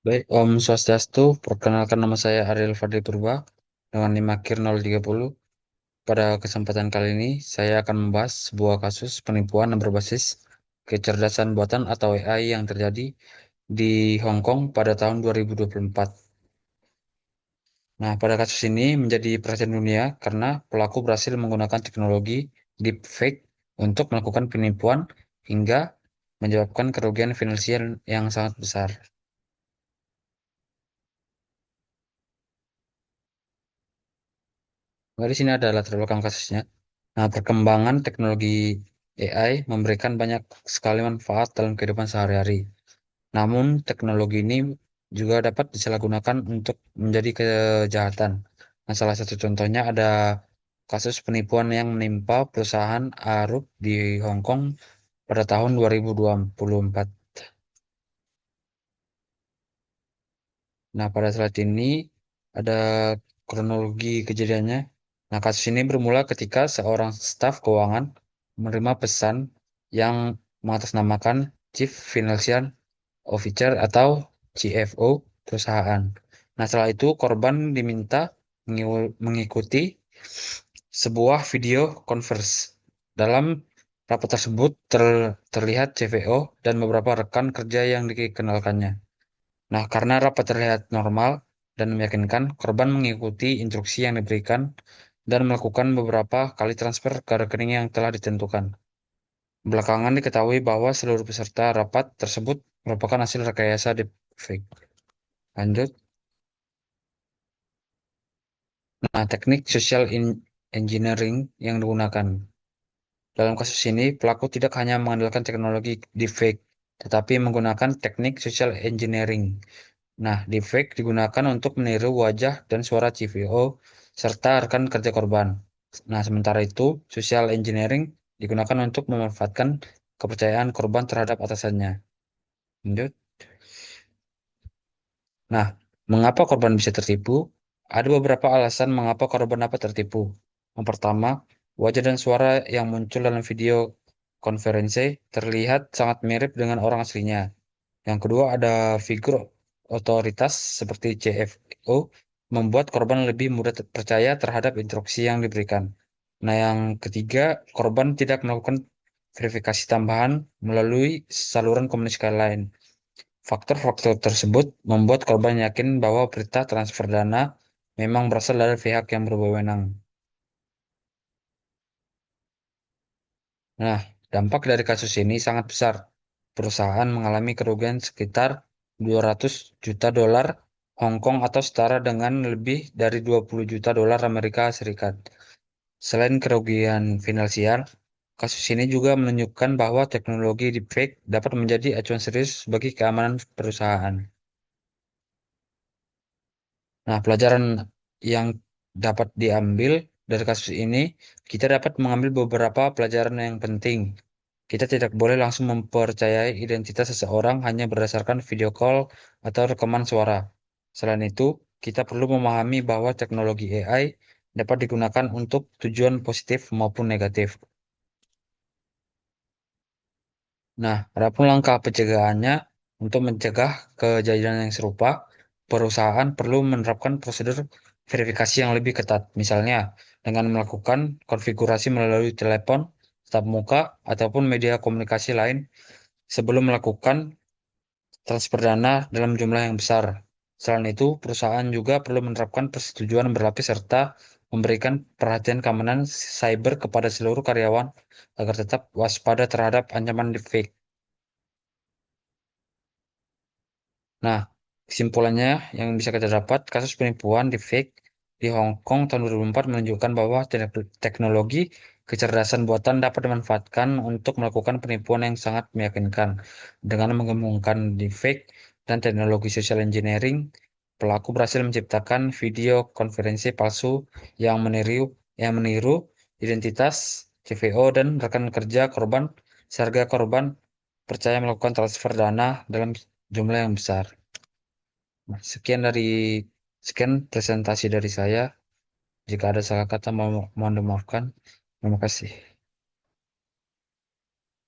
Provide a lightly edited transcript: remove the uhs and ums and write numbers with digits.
Baik, Om Swastiastu, perkenalkan nama saya Ariel Fadli Purba dengan NIM akhir 030. Pada kesempatan kali ini, saya akan membahas sebuah kasus penipuan yang berbasis kecerdasan buatan atau AI yang terjadi di Hong Kong pada tahun 2024. Nah, pada kasus ini menjadi perhatian dunia karena pelaku berhasil menggunakan teknologi deepfake untuk melakukan penipuan hingga menyebabkan kerugian finansial yang sangat besar. Nah, di sini ada latar belakang kasusnya. Nah, perkembangan teknologi AI memberikan banyak sekali manfaat dalam kehidupan sehari-hari. Namun, teknologi ini juga dapat disalahgunakan untuk menjadi kejahatan. Nah, salah satu contohnya ada kasus penipuan yang menimpa perusahaan Arup di Hong Kong pada tahun 2024. Nah, pada saat ini ada kronologi kejadiannya. Nah, kasus ini bermula ketika seorang staf keuangan menerima pesan yang mengatasnamakan Chief Financial Officer atau CFO perusahaan. Nah, setelah itu korban diminta mengikuti sebuah video conference. Dalam rapat tersebut terlihat CFO dan beberapa rekan kerja yang dikenalkannya. Nah, karena rapat terlihat normal dan meyakinkan, korban mengikuti instruksi yang diberikan dan melakukan beberapa kali transfer ke rekening yang telah ditentukan. Belakangan diketahui bahwa seluruh peserta rapat tersebut merupakan hasil rekayasa deepfake. Lanjut. Nah, teknik social engineering yang digunakan. Dalam kasus ini, pelaku tidak hanya mengandalkan teknologi deepfake, tetapi menggunakan teknik social engineering. Nah, deepfake digunakan untuk meniru wajah dan suara CVO serta rekan kerja korban. Nah, sementara itu, social engineering digunakan untuk memanfaatkan kepercayaan korban terhadap atasannya. Lanjut. Nah, mengapa korban bisa tertipu? Ada beberapa alasan mengapa korban dapat tertipu. Yang pertama, wajah dan suara yang muncul dalam video konferensi terlihat sangat mirip dengan orang aslinya. Yang kedua, ada figur otoritas seperti CFO membuat korban lebih mudah percaya terhadap instruksi yang diberikan. Nah, yang ketiga, korban tidak melakukan verifikasi tambahan melalui saluran komunikasi lain. Faktor-faktor tersebut membuat korban yakin bahwa perintah transfer dana memang berasal dari pihak yang berwenang. Nah, dampak dari kasus ini sangat besar. Perusahaan mengalami kerugian sekitar 200 juta dolar Hong Kong atau setara dengan lebih dari 20 juta dolar Amerika Serikat. Selain kerugian finansial, kasus ini juga menunjukkan bahwa teknologi deepfake dapat menjadi acuan serius bagi keamanan perusahaan. Nah, pelajaran yang dapat diambil dari kasus ini, kita dapat mengambil beberapa pelajaran yang penting. Kita tidak boleh langsung mempercayai identitas seseorang hanya berdasarkan video call atau rekaman suara. Selain itu, kita perlu memahami bahwa teknologi AI dapat digunakan untuk tujuan positif maupun negatif. Nah, adapun langkah pencegahannya untuk mencegah kejadian yang serupa, perusahaan perlu menerapkan prosedur verifikasi yang lebih ketat, misalnya dengan melakukan konfigurasi melalui telepon, tatap muka, ataupun media komunikasi lain sebelum melakukan transfer dana dalam jumlah yang besar. Selain itu, perusahaan juga perlu menerapkan persetujuan berlapis serta memberikan perhatian keamanan cyber kepada seluruh karyawan agar tetap waspada terhadap ancaman deepfake. Nah, kesimpulannya yang bisa kita dapat, kasus penipuan deepfake di Hong Kong tahun 2004 menunjukkan bahwa teknologi kecerdasan buatan dapat dimanfaatkan untuk melakukan penipuan yang sangat meyakinkan. Dengan menggabungkan deepfake dan teknologi social engineering, pelaku berhasil menciptakan video konferensi palsu yang meniru identitas CVO dan rekan kerja korban, sehingga korban percaya melakukan transfer dana dalam jumlah yang besar. Nah, sekian presentasi dari saya. Jika ada salah kata mohon dimaafkan. Terima kasih.